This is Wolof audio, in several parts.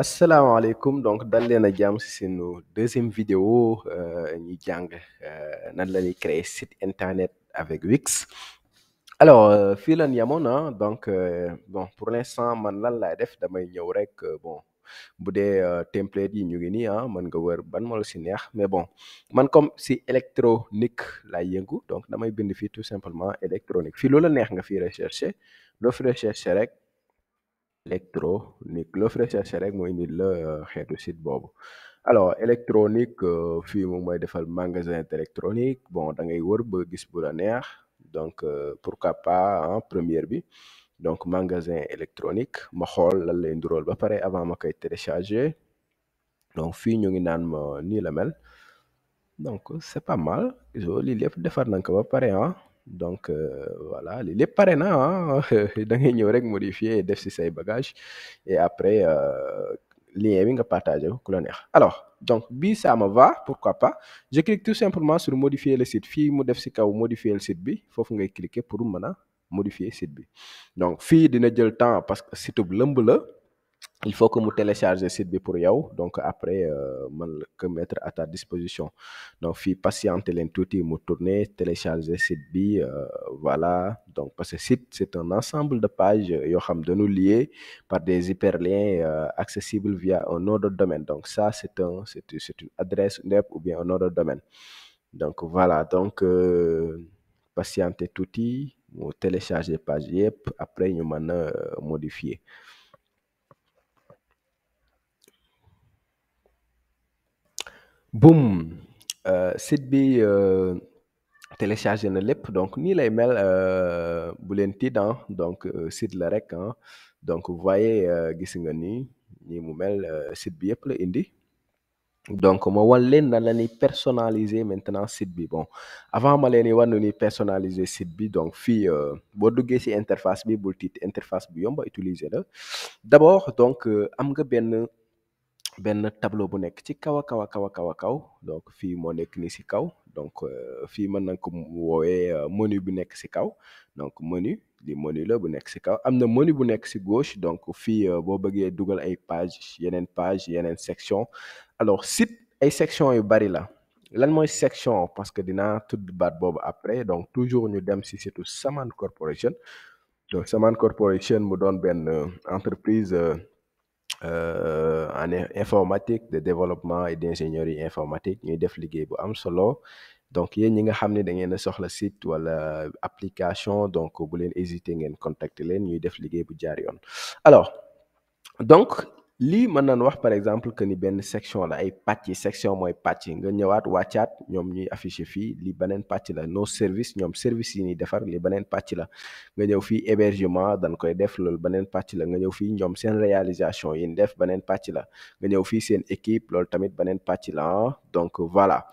asalaamaaleykum donc dal leen a jàmm si sunu deuxième vidéo ñuy jàng nan la ñuy créer site internet avec Wix. Alors fii lan yamoon donc bon pour l'instant man lan laay def damay ñëw rek bon bu dee template yi ñu ngi nii mën nga wër ban moo la si neex mais bon man comme si électronique laay yëngu donc damay bind fii tout simplement électronique fii loola neex nga fi rechercher loo fi rechercher rek. Électronique loo fi recherché rek moo indi la xeetu site boobu alors électronique fii moom mooy defal magasin d'électronique bon da ngay wër ba gis bu la neex donc pourquoi pas première bi donc magasin électronique ma xool lan lay ndurool ba pare avant ma koy télécharger donc fii ñu ngi naan ma nii la mel donc c'est pas mal gisoo lii lépp defar nañ ko ba pare donc voilà lii lépp pare na da ngay ñëw rek modifier def si say bagage et après lien bi nga partagé ko ku la neex alors donc bii ça me va pourquoi pas je clique tout simplement sur modifier le site fii mu def si kaw modifier le site bi foofu ngay cliquer pour mën a modifier site bi donc fii dina jël temps parce que site bu lëmb la il faut que mu télécharger site bi pour yow donc après mën la ko mettre à ta disposition donc fii patienter leen tuuti mu tourner télécharger site bi voilà donc parce que site c'est un ensemble de pages yoo xam dañu liés par des hyperliens accessibles via un nom de domaine donc ça c'est une adresse web ou bien un nom de domaine donc voilà donc patienter tuuti mu télécharger page yëpp après ñu mën a modifier. boum site bi téléchargé na lépp donc nii lay mel bu leen tiit donc site la rek donc vous voyez gis nga nii mu mel site bi yëpp la indi donc ma wan leen nan la ñuy personnaliser maintenant site bi bon avant ma leen di wan nu ñuy personnaliser site bi donc fii boo duggee ci interface bi bul tiit interface bu yomb a utiliser la d'abord donc am nga benn tableau bu nekk ci kaw a kaw a kaw a kaw a kaw donc fii moo nekk ni ci kaw donc fii mën nañ ko woowee menu bu nekk ci kaw donc menu la bu nekk ci kaw am na menu bu nekk ci gauche donc fii boo bëggee dugal ay page yeneen section alors site ay section yu bari la lan mooy section parce que dinaa tudd baat boobu après donc toujours ñu dem ci site Saman Corporation donc Saman Corporation mu doon benn entreprise en informatique de développement et d'ingénierie informatique ñuy def liggéey bu am solo donc yéen ñi nga xam ne da ngeen a soxla site wala application donc bu leen hésiter ngeen contacter leen ñuy def liggéey bu jaar yoon alors donc lii mën nañ wax par exemple que ni benn section la ay pàcc section mooy pàcc nga ñëwaat wàccaat ñoom ñuy afficher fii li beneen pàcc la nos service ñoom service yi ñuy defar li beneen pàcc la nga ñëw fii hébergement dañ koy def loolu beneen pàcc la nga ñëw fii ñoom seen réalisation yi ñu def beneen pàcc la nga ñëw fii seen équipe loolu tamit beneen pàcc la donc voilà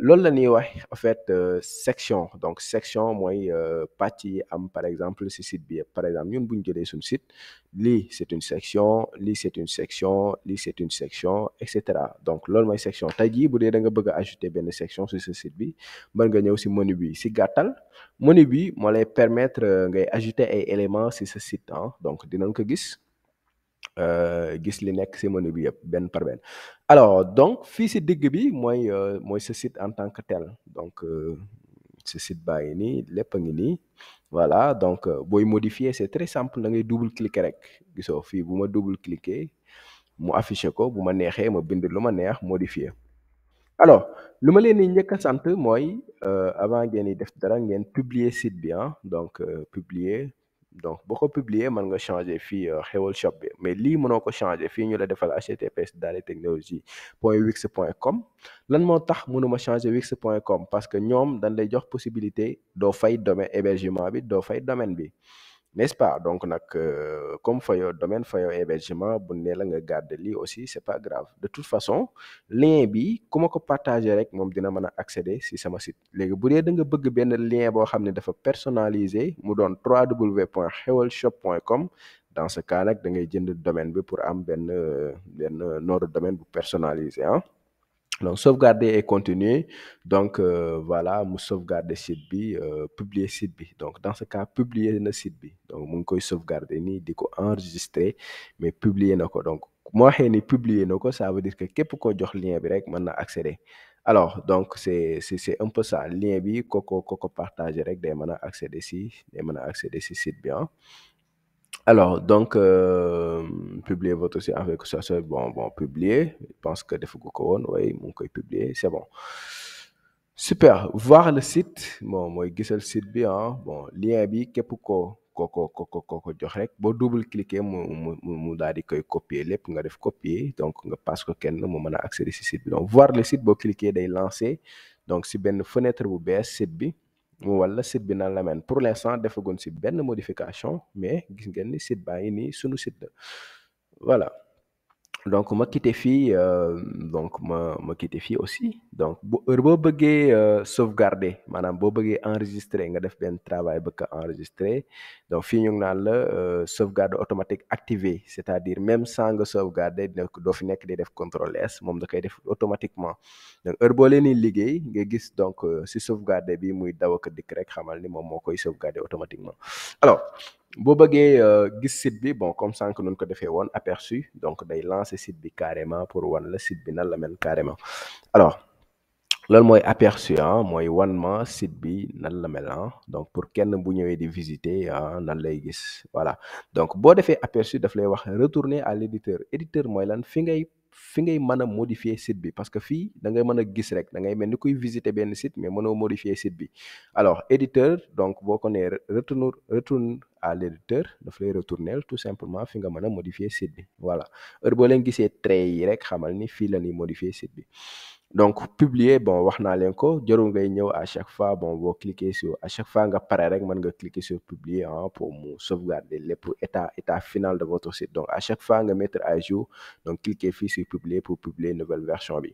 loolu la ñuy wax en fait section donc section mooy pàcc yi am par exemple ci site bi par exemple ñun bu ñu jëlee suñu site lii c'est une section lii c'est une section lii c'est une section et cetera donc loolu mooy section tey jii bu dee da nga bëgg a ajouter benn section ci sa site bi mën nga ñëw ci menu bi ci gàttal menu bi moo lay permettre ngay ajouter ay éléments ci sa site donc dinañ ko gis li nekk ci menu bi yëpp benn par benn alors donc fii ci digg bi mooy sa site en tant que tel donc ce site baa ngi nii lépp a ngi nii voilà donc booy modifier c'est très simple da ngay double cliquer rek gisoo fii bu ma double cliquer mu afficher ko bu ma neexee ma bind lu ma neex modifier alors lu ma leen di njëkk a sant mooy avant ngeen di def dara ngeen publier site bi donc publier donc boo ko publier mën nga changer fii xewal shop bi mais lii mënoo ko changer fii ñu la defal https://daletechnologie.wix.com lan moo tax mënuma changer wix.com parce que ñoom dañ lay jox possibilité doo fay domaine hébergement bi doo fay domaine bi n'est-ce pas donc nag comme fayoo domaine fayoo hébergement bu ne la nga garder lii aussi c'est pas grave de toute façon lien bi ku ma ko partager rek moom dina mën a accéder ci sama site léegi bu dee da nga bëgg benn lien boo xam ne dafa personnalisé mu doon www.xewalshop.com dans ce cas nag da ngay jënd domaine bi pour am benn nom de domaine bu personnalisé donc sauvegarder et continuer donc voilà mu sauvegarder site bi publier site bi donc dans ce cas publier na site bi donc mu ngi koy sauvegarder nii di ko enregistrer mais publier na ko donc moo waxee ni publier na ko, ça veut dire que képp koo jox lien bi rek mën na accéder. Alors donc c'est un peu ça, lien bi ko partager rek day mën a accéder si site bi ah. Alors donc publier votre site avec ça c'est bon publier, je pense que defagu ko woon, oui mu ngi koy publier, c'est bon. Super, voir le site bon mooy gisal site bi ah, bon lien bi képp ko jox rek boo double cliquer mu daal di koy copier lépp nga def copier, donc nga passe ko kenn mu mën a accéder si site bi. Donc voir le site boo cliquer day lancer donc si benn fenêtre bu bees site bi mu wala site bi nan la mel. Pour l'instant defagun si benn modification, mais gis ngeen ni site baa ngi nii sunu site la voilà. Donc ma quitté fii donc ma quitté fii aussi, donc bu heure boo bëggee sauvegarder maanaam boo bëggee enregistrer nga def benn travail bëgg a enregistrer, donc fii ñu ngi naan la sauvegarde automatique activée, c'est-à-dire même sans nga sauvegarder doo fi nekk di def contrôle S, moom da koy def automatiquement. Donc heure boo leen di liggéey nga gis donc si sauvegarder bi muy daw ak dikk rek xamal ni moom moo koy sauvegarder automatiquement. Alors boo bëggee gis site bi bon comme sànq nun ko defee woon aperçu, donc day lancer site bi carrément pour wan la site bi nan la mel carrément. Alors loolu mooy aperçu ah, mooy wan ma site bi nan la mel ah, donc pour kenn bu ñëwee di visiter ah nan lay gis voilà. Donc boo defee aperçu daf lay wax retourner à l'éditeur. Éditeur mooy lan, fi ngay mën a modifier site bi, parce que fii da ngay mën a gis rek, da ngay mel ni kuy visiter benn site mais mënoo modifier site bi. Alors éditeur donc boo ko nee retourne à l'éditeur daf lay retourner tout simplement fi nga mën a modifier site bi voilà. Heure boo leen gisee trait yi rek xamal ni fii la ñuy modifier site bi. Donc publier bon wax naa leen ko, jarul ngay ñëw à chaque fois bon boo cliquer sur à chaque fois nga pare rek mën nga cliquer sur publier ah pour mu sauvegarder lépp état final de votre site. Donc à chaque fois nga mettre à jour, donc cliquer fii sur publier pour publier nouvelle version bi.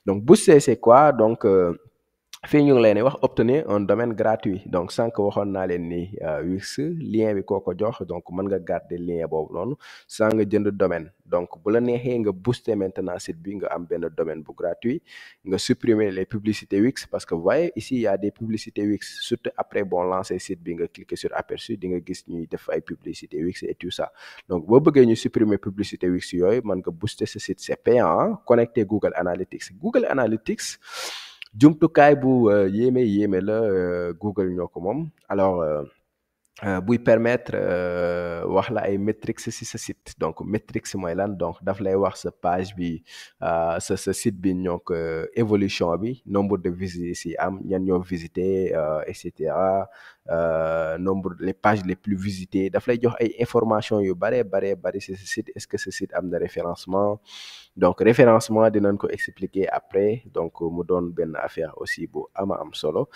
Donc booster c'est quoi, donc fii ñu ngi leen di wax obtenir un domaine gratuit. Donc sànq waxoon naa leen ni Wix lien bi koo ko jox, donc mën nga garder lien boobu noonu sans nga jënd domaine. Donc bu la neexee nga booster maintenant site bi nga am benn domaine bu gratuit, nga supprimer les publicités Wix, parce que vous voyez ici il y a des publicités Wix, surtout après bon lancer site bi nga cliquer sur aperçu di nga gis ñuy def ay publicités Wix et tout ça. Donc boo bëggee ñu supprimer publicité Wix yooyu mën nga booster ce site, c'est payant, connecté Google Analytics. Google Analytics jumtukaay bu yéeme la, Google ñoo ko moom. Alors buy permettre wax la ay métriques si sa site. Donc métriques mooy lan, donc daf lay wax sa page bi sa site bi ñoo ko évolution bi, nombre de visites si am, ñan ñoo visité et cetera, nombre les pages les plus visitées, daf lay jox ay informations yu bari si sa site. Est-ce que ce site am na référencement? Donc référencement dinañ ko expliquer après, donc mu doon benn affaire aussi bu am solo.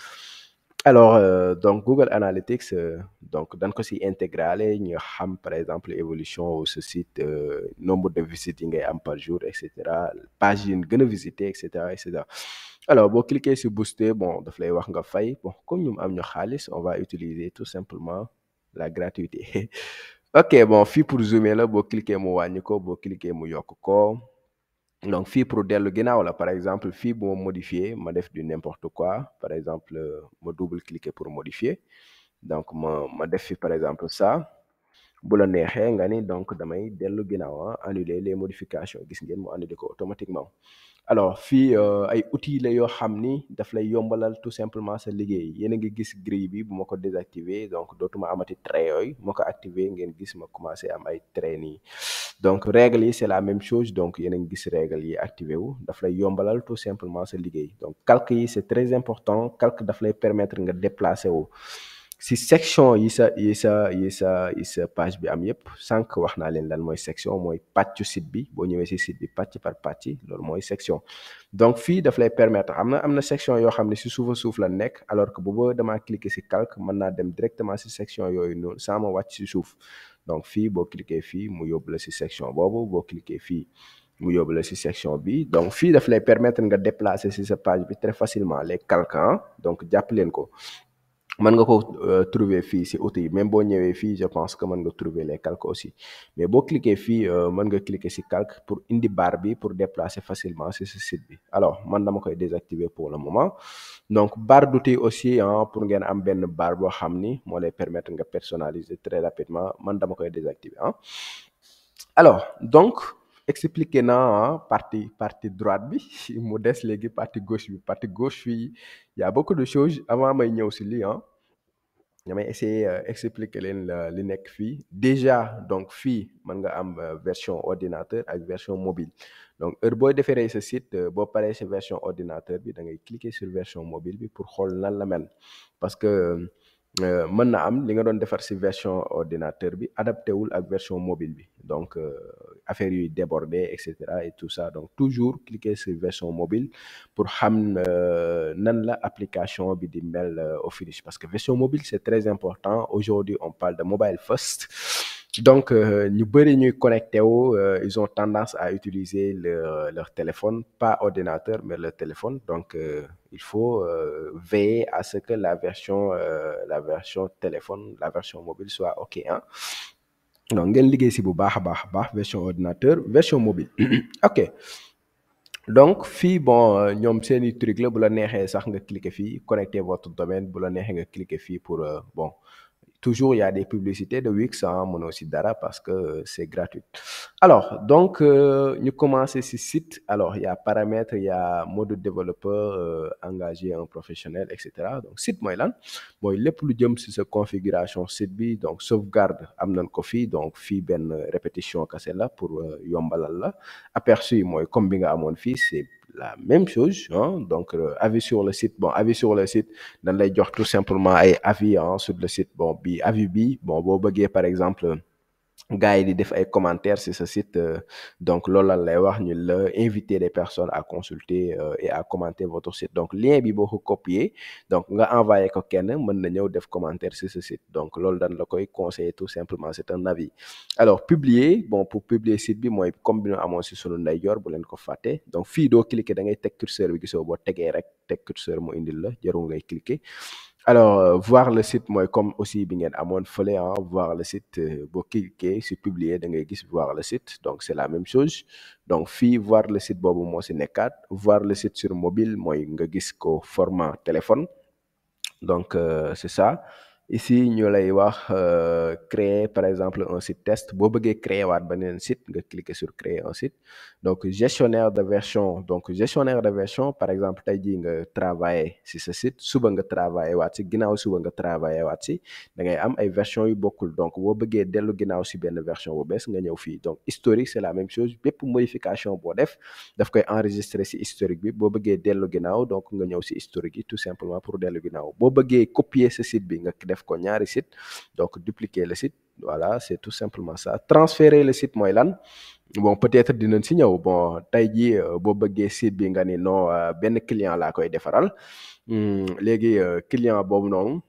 Alors donc Google Analytics donc dañ ko si intégré ñu xam par exemple évolution wu ce site, nombre de visites yi ngay am par jour et cetera, page yi gën a visité et cetera. Alors boo cliquer sur booster bon daf lay wax nga fay, bon comme ñu am ñu xaalis on va utiliser tout simplement la gratuité. Ok bon fii pour zoomer la, boo cliquer mu wàññi ko, boo cliquer mu yokk ko. Donc fii pour dellu ginnaaw la, par exemple fii bu ma modifier ma def du n'importe quoi, par exemple ma double cliquer pour modifier, donc ma def fi par exemple ça. Bu la neexee nga ni donc damay dellu ginnaaw annuler les modifications, gis ngeen mu annuler ko automatiquement. Alors fii ay outils la yoo xam ni daf lay yombalal tout simplement sa liggéey. Yéen a ngi gis grille bi bu ma ko désactiver, donc dootuma amati trait yooyu, ma ko activer ngeen gis ma commencé am ay trait nii. Donc règles yi c'est la même chose, donc yéen a ngi gis règles yi activé wu, daf lay yombalal tout simplement sa liggéey. Donc calque yi c'est très important, calque daf lay permettre nga déplacer wu si section yi sa page bi am yëpp. Sànq wax naa leen lan mooy section, mooy pàccu site bi, boo ñëwee si site bi pàcc par pàcc, loolu mooy section. Donc fii daf lay permettre am na section yoo xam ne si suuf la nekk, alors que bu damaa cliquer si calque mën naa dem directement si section yooyu noonu sans ma wàcc si suuf. Donc fii boo cliquer fii mu yóbbu la si section boobu, boo cliquer fii mu yóbbu la si section bi. Donc fii daf lay permettre nga déplacer si sa page bi très facilement les calques donc jàpp leen ko. mën nga ko trouver fii si outils yi, même boo ñëwee fii je pense que mën nga trouver les calques aussi, mais boo cliquer fii mën nga cliquer si calque pour indi barre bi pour déplacer facilement si ce site bi. Alors man dama koy désactiver pour le moment. Donc barre d'outils aussi pour ngeen am benn barre boo xam ni moo lay permettre nga personnaliser très rapidement, man dama koy désactiver Alors donc expliqué naa partie droite bi mu des léegi partie gauche fii y a beaucoup de choses avant may ñëw si lii damay essayer expliquer leen li nekk fii déjà donc fii mën nga am version ordinateur ak version mobile donc heure booy defaree sa site boo paree sa version ordinateur bi da ngay cliquer sur version mobile bi pour xool nan la mel parce que mën na am li nga doon defar si version ordinateur bi adapté wul ak version mobile bi donc affaire yuy déborder et cetera et tout ça donc toujours cliquer sur version mobile pour xam nan la application bi di mel au finish parce que version mobile c'est très important aujourd'hui on parle de mobile first donc ñu bëri ñuy connecté wu ils ont tendance à utiliser leur téléphone pas ordinateur mais leur téléphone donc il faut veiller à ce que la version téléphone la version mobile soit ok donc ngeen liggéey si bu baax a baax version ordinateur version mobile ok donc fii bon ñoom seeni truc la bu la neexee sax nga cliquer fii connecter votre domaine bu la neexee nga cliquer fii pour bon toujours il y a des publicités de Wix mënoo si dara parce que c'est gratuit alors donc ñu commencer si site alors il y a paramètres il y a mode développeur engager un professionnel et cetera donc site mooy lan mooy lépp lu jëm si sa configuration site bi donc sauvegarde am nañ ko fii donc fii benn répétition kese la pour yombalal la aperçu mooy comme bi nga amoon fii c'est la même chose donc avis sur le site bon avis sur le site dañ lay jox tout simplement ay avis sur le site bon bi avis bi bon boo bëggee par exemple gars yi di def ay commentaires sur ce site donc loolu lan lay wax ñu la inviter des personnes à consulter et à commenter votre site donc lien bi boo ko copier donc nga envoyé ko kenn mën na ñëw def commentaire sur ce site donc loolu dañ la koy conseiller tout simplement c'est un avis alors publier bon pour publier site bi mooy comme bi ñu amoon si sunu ndeyjoor bu leen ko fàtte donc fii doo cliquer da ngay teg curseur bi gisoo boo tegee rek teg curseur mu indil la jarul ngay cliquer alors voir le site mooy comme aussi bi ngeen amoon fële voir le site boo cliquer si publier da ngay gis voir le site donc c'est la même chose donc fii voir le site boobu moo si nekkaat voir le site sur mobile mooy nga gis ko format téléphone donc c'est ça ici ñu lay wax créer par exemple un site test boo bëggee créer waat beneen site nga cliquer sur créer un site donc gestionnaire de version par exemple tey jii nga travailler si sa site suba nga travailler waat si ginnaaw suba nga travailler waat si da ngay am ay version yu bokkul donc boo bëggee dellu ginnaaw si benn version bu bees nga ñëw fii donc historique c'est la même chose bépp modification boo daf koy enregistrer si historique bi boo bëggee dellu ginnaaw donc nga ñëw si historique yi tout simplement pour dellu ginnaaw boo bëggee copier ce site bi nga def ko ñaari site donc dupliquer le site voilà c'est tout simplement ça transférer le site mooy lan bon peut-être dinañ si ñëw bon tey jii boo bëggee site bi nga ni non benn client laa koy defaral léegi client boobu noonu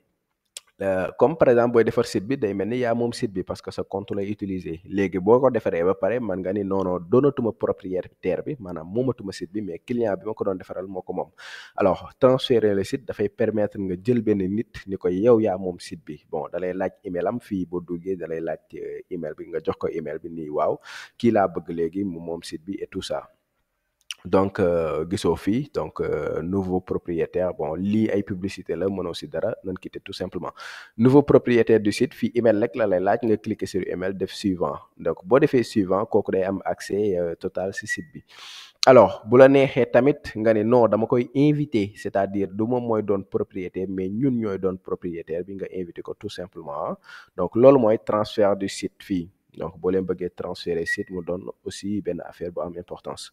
comme par exemple booy defar site bi day mel ni yaa moom site bi parce que sa compte lay utiliser léegi boo ko defaree ba pare man nga ni non doonatuma propriétaire bi maanaam moomatuma site bi mais client bi ma ko doon defaral moo ko moom alors transférer le site dafay permettre nga jël benn nit ni ko yow yaa moom site bi bon dalay laaj email am fii boo duggee dalay laaj email bi nga jox ko email bi nii waaw kii laa bëgg léegi mu moom site bi et tout ça donc gisoo fii donc nouveau propriétaire bon lii ay publicité la mënoo si dara nan quitter tout simplement nouveau propriétaire du site fii email rek la lay laaj nga cliquer sur email def suivant donc boo defee suivant kooku day am accès total si site bi alors bu la neexee tamit nga ne non dama koy inviter c'est-à-dire du moom mooy doon propriétaire mais ñun ñooy doon propriétaire bi nga inviter ko tout simplement donc loolu mooy transfert du site fii donc boo leen bëggee transférer site mu doon aussi benn affaire bu am importance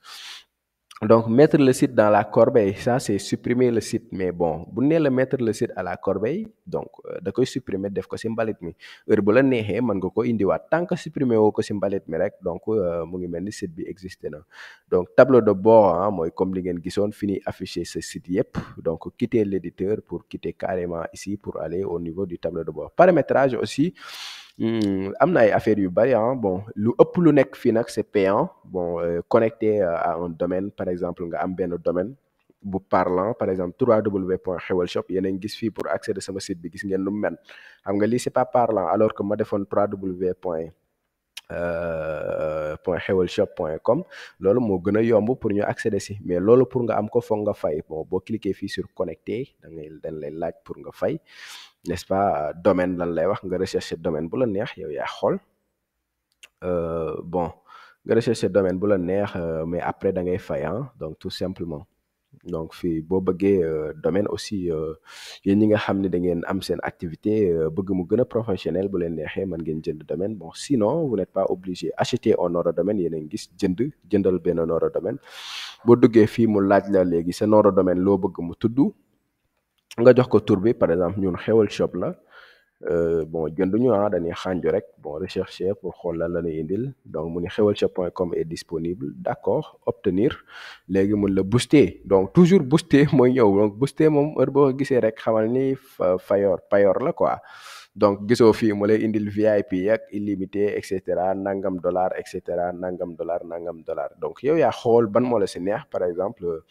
donc mettre le site dans la corbeille ça c'est supprimer le site mais bon bu nee la mettre le site à la corbeille donc da koy supprimer def ko ci mbalit mi heure bu la neexee mën nga ko indiwaat tant que supprimer woo ko ci mbalit mi rek donc mu ngi mel ni site bi existé na donc tableau de bord mooy comme li ngeen gisoon fi ñuy afficher ce site yëpp donc quitter l'éditeur pour quitter carrément ici pour aller au niveau du tableau de bord paramétrage aussi am na ay affaires yu bari bon lu ëpp lu nekk fii nag c'est payant bon connecté à un domaine par exemple nga am benn domaine bu parlant par exemple www.xewalshop yéen a ngi gis fii pour accéder sama site bi gis ngeen lu mu mel xam nga lii c'est pas parlant alors que ma defoon www.xewalshop.com loolu moo gën a yomb pour ñu accéder si mais loolu pour nga am ko foog nga fay bon boo cliquer fii sur connecter dañ lay laaj pour nga fay n'est-ce pas domaine lan lay wax nga rechercher domaine bu la neex yow yaa xool bon nga rechercher domaine bu la neex mais après da ngay fay donc tout simplement. Donc fii boo bëggee domaine aussi yéen ñi nga xam ne da ngeen am seen activité bëgg mu gën a professionnel bu leen neexee mën ngeen jënd domaine bon sinon vous n'êtes pas obligé acheter un nom de domaine yéen a ngi gis jëndal benn nom de domaine boo duggee fii mu laaj la léegi sa nom de domaine loo bëgg mu tudd nga jox ko tur bi par exemple ñun Xewal Shop la. Bon jënduñu dañuy xànju rek bon rechercher pour xool lan la ñuy indil donc mu ni xewalshop.com est disponible d'accord obtenir léegi mun la booster donc toujours booster mooy ñëw donc booster moom heure boo gisee rek xamal ni payoor la quoi donc gisoo fii mu lay indil VIP ak illimité et cetera nangam dollar et cetera nangam dollar donc yow yaa xool ban moo la si neex par exemple.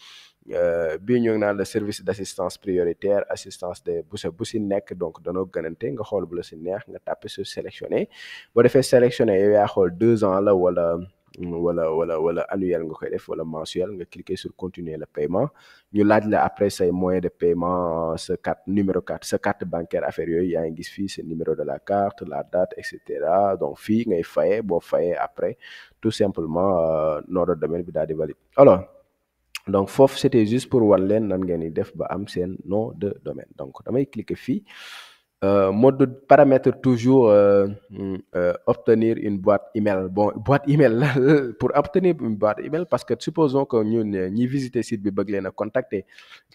Bii ñu ngi naan le service d'assistance prioritaire assistance de bu si nekk donc danoo gënante nga xool bu la si neex nga tàppe sur sélectionné boo defee sélectionné yow yaa xool 2 ans la wala annuel nga koy def wala mensuel nga cliquer sur continuer le paiement ñu laaj la après say moyen de paiement sa carte bancaire affaire yooyu yaa ngi gis fii sa numéro de la carte la date et cetera donc fii ngay fayee boo fayee après tout simplement nom de domaine bi daal di valide alors. Donc foofu c'était juste pour wan leen nan ngeen di def ba am seen nom de domaine donc damay cliquer fii mode de paramètre toujours obtenir une boîte email bon boîte email la pour obtenir une boîte email parce que supposons que ñun ñi visiter site bi bëgg leen a contacter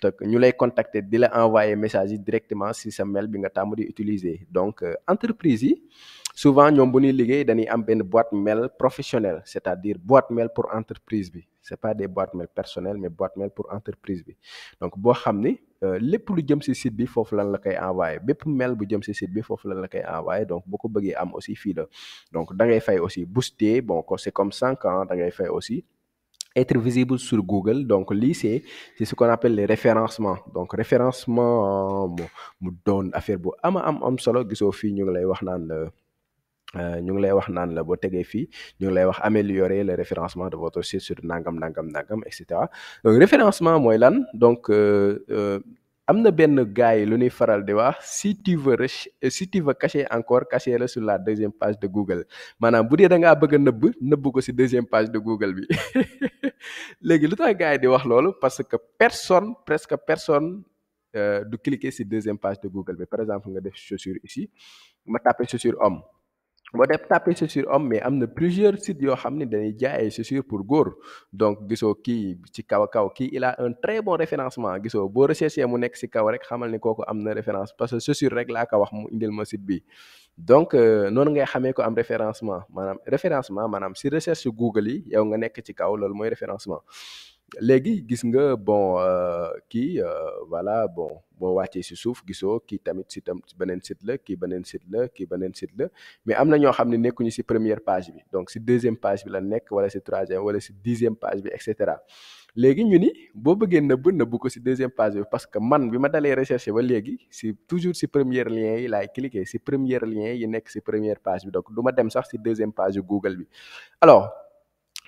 te ñu lay contacter di la envoyer message yi directement si sa mail bi nga tàmm di utiliser donc entreprise yi souvent ñoom bu ñuy liggéey dañuy am benn boîte mail professionnelle c'est-à-dire boîte mail pour entreprise bi c'est pas des boîtes mail personnelles mais boîte mail pour entreprise bi donc boo xam ni lépp lu jëm ci site bi foofu lan la koy envoyé bépp mail bu jëm ci site bi foofu lan la koy envoyé donc boo ko bëggee am aussi fii la donc da ngay fay aussi booster bon c'est comme 5 ans da ngay fay aussi être visible sur Google donc lii c'est ce qu'on appelle les référencements donc référencement mu doon affaire bu am solo gisoo fii ñu ngi lay wax naan la boo tegee fii ñu ngi lay wax améliorer le référencement de votre site sur nangam et cetera donc référencement mooy lan donc am na benn gars yi lu ñuy faral di wax si tu veux cacher la sur la deuxième page de Google maanaam bu dee da ngaa bëgg a nëbb ko si deuxième page de Google bi léegi lu tax gars yi di wax loolu parce que presque personne du cliquer si deuxième page de Google bi par exemple nga def chaussure ici ma tapé chaussure homme boo def tapé chaussure homme mais am na plusieurs sites yoo xam ne dañuy jaay ay chaussures pour góor donc gisoo kii ci kaw a kaw kii il a un très bon référencement gisoo boo recherché mu nekk si kaw rek xamal ni kooku am na référence parce que chaussure rek laa ko wax mu indil ma site bi donc noonu ngay xamee ko am référencement maanaam si recherche Google yi yow nga nekk ci kaw loolu mooy référencement léegi gis nga bon voilà bon boo wàccee si suuf gisoo kii tamit si beneen site la kii beneen site la mais am na ñoo xam ne nekkuñu si première page bi donc si deuxième page bi la nekk wala si troisième wala si 10e page bi et cetera léegi ñu ni boo bëggee nëbb ko si deuxième page bi parce que man bi ma dalee recherche ba léegi si toujours si première lien yi laay cliquer si première lien yi nekk si première page bi donc du ma dem sax si deuxième page yu Google bi alors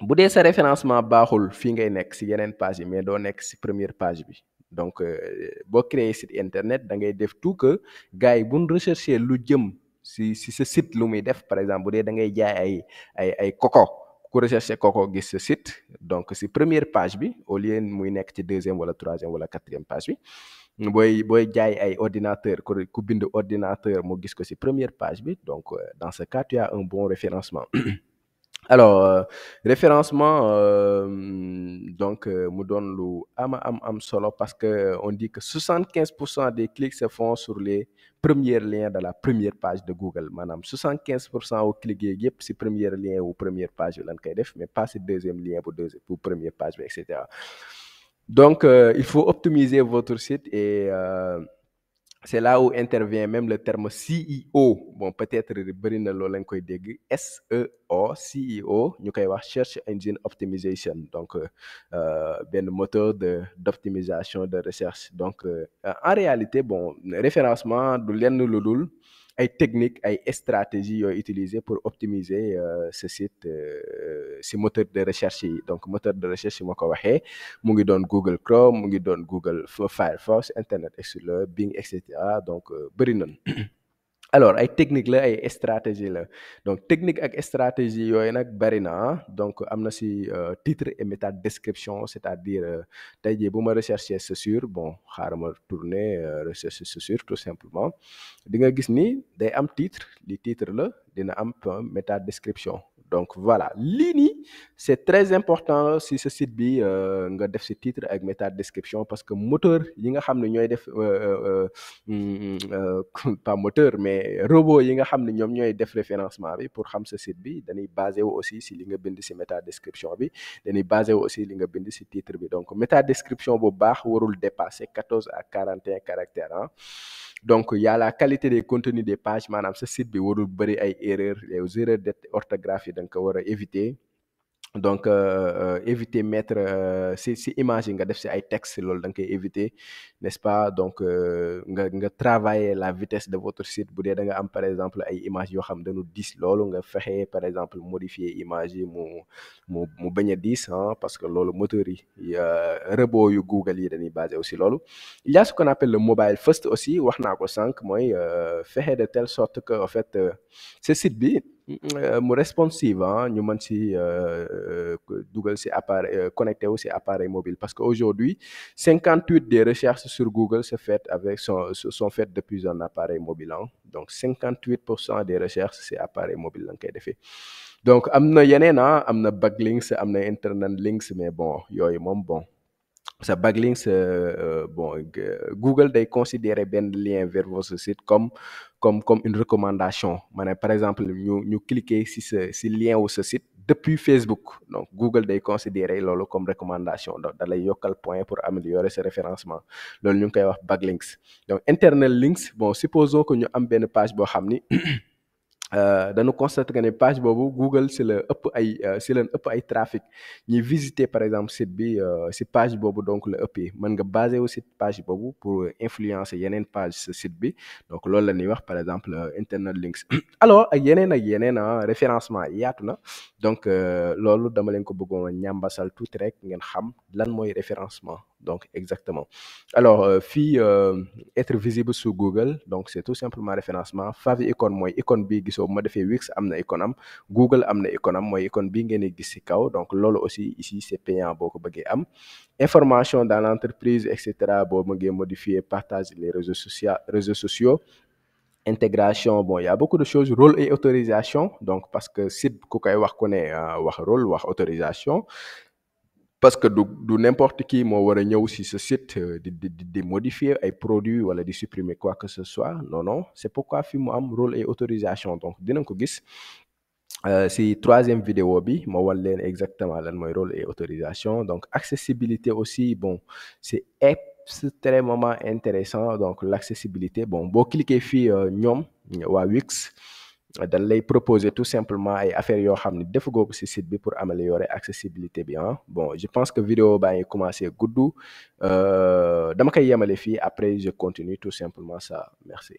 bu dee sa référencement baaxul fii ngay nekk si yeneen page yi mais doo nekk si première page bi donc boo créer site internet da ngay def tout que gars yi buñ rechercher lu jëm si sa site lu muy def par exemple bu dee da ngay jaay ay koko ku rechercher koko gis sa site donc si première page bi au lieu muy nekk ci deuxième wala troisième wala quatrième page bi booy jaay ay ordinateur ku bind ordinateur mu gis ko si première page bi donc dans ce cas tu as un bon référencement alors référencement donc mu doon lu am solo parce que on dit que 75% des clics se font sur les premiers liens de la première page de Google maanaam 75% au clics yeeg yëpp si premier lien ou première page bi lan koy def mais pas si deuxième lien pour première page bi et cetera donc il faut optimiser votre site et c'est là où intervient même le terme CEO bon peut-être bëri na loolu lañ koy dégg SEO CEO ñu koy wax Search Engine Optimization donc benn moteur d'optimisation de recherche donc en réalité bon référencement du lenn lu dul ay techniques ay stratégies yooyu utiliser pour optimiser ce site si moteur de recherche yi donc moteur de recherche yi ma ko waxee mu ngi doon Google Chrome mu ngi doon Google Firefox Internet Explorer Bing et cetera donc bëri nañ alors ay technique la ay stratégie la donc technique ak stratégie yooyu nag bari na donc am na si titre et méta description c'est-à-dire tey jii bu ma rechercher chaussure bon xaaral ma tourner rechercher chaussure tout simplement di nga gis ni day am titre li titre la dina am méta description donc voilà lii nii c'est très important si sa site bi nga def si titre ak méta description parce que moteur yi nga xam ne ñooy def pas moteur mais robot yi nga xam ne ñoom ñooy def référencement bi pour xam sa site bi dañuy basé wu aussi si li nga bind si méta description bi dañuy basé wu aussi li nga bind si titre bi donc méta description bu baax warul dépasser 14 à 41 caractères ah. Donc y a la qualité des contenus des pages maanaam sa site bi warul bëri ay erreurs les erreurs d'orthographe yi da nga ko war a éviter. Donc éviter mettre si image yi nga def si ay texte loolu da nga koy éviter n'est-ce pas donc nga travailler la vitesse de votre site bu dee da nga am par exemple ay images yoo xam dañu diis loolu nga fexe par exemple modifier image yi mu bañ a diis parce que loolu moteur yi robot yu Google yi dañuy basé aussi loolu. Il y a ce qu'on appelle le mobile first aussi wax naa ko sànq mooy fexe de telle sorte que en fait ce site bi mu responsive ñu mën si dugal si appareil connecté wu si appareil mobile parce que aujourd'hui 58 des recherches sur Google sont faites depuis un appareil mobile donc 58% des recherches si appareil mobile la nga koy defee donc am na yeneen am na backlinks am na internet links mais bon yooyu moom bon sa backlinks bon Google day considérer benn lien vers votre site comme une recommandation maanaam par exemple ñu cliquer si lien wu sa site depuis Facebook donc Google day considérer loolu comme recommandation donc da lay yokkal point pour améliorer sa référencement loolu ñu ngi koy wax backlinks donc internal links bon supposons que ñu am benn page boo xam ni dañu constater que ne page boobu Google si leen ëpp ay trafic ñuy visiter par exemple site bi si page boobu donc la ëppee mën nga basé wu si page boobu pour influencer yeneen page sa site bi donc loolu la ñuy wax par exemple internet links alors ak yeneen référencement yaatu na donc loolu dama leen ko bëggoon ñambasal tuuti rek ngeen xam lan mooy référencement donc exactement alors fii être visible sur Google donc c'est tout simplement référencement favicon mooy icône bi gisoo bu ma defee Wix am na icône am Google am na icône am mooy icône bii ngeen di gis ci kaw donc loolu aussi ici c'est payant boo ko bëggee am information dans l'entreprise et cetera boo bëggee modifier partage les réseaux sociaux intégration bon il y a beaucoup de choses rôle et autorisation donc parce que site ku koy wax ku ne wax rôle wax autorisation parce que du n'importe qui moo war a ñëw si ce site di modifier ay produits wala di supprimer quoi que ce soit non c'est pourquoi fi mu am rôle et autorisation donc dinañ ko gis si troisième vidéo bi moo wan leen exactement lan mooy rôle et autorisation donc accessibilité aussi bon c'est extrêmement intéressant donc l'accessibilité bon boo cliquer fii ñoom waa Wix dañ lay proposer tout simplement ay affaires yoo xam ne defagoo ko ci site bi pour améliorer accessibilité bi bon je pense que vidéo baa ngi commencer gudd dama koy yemale fii après je continue tout simplement ça merci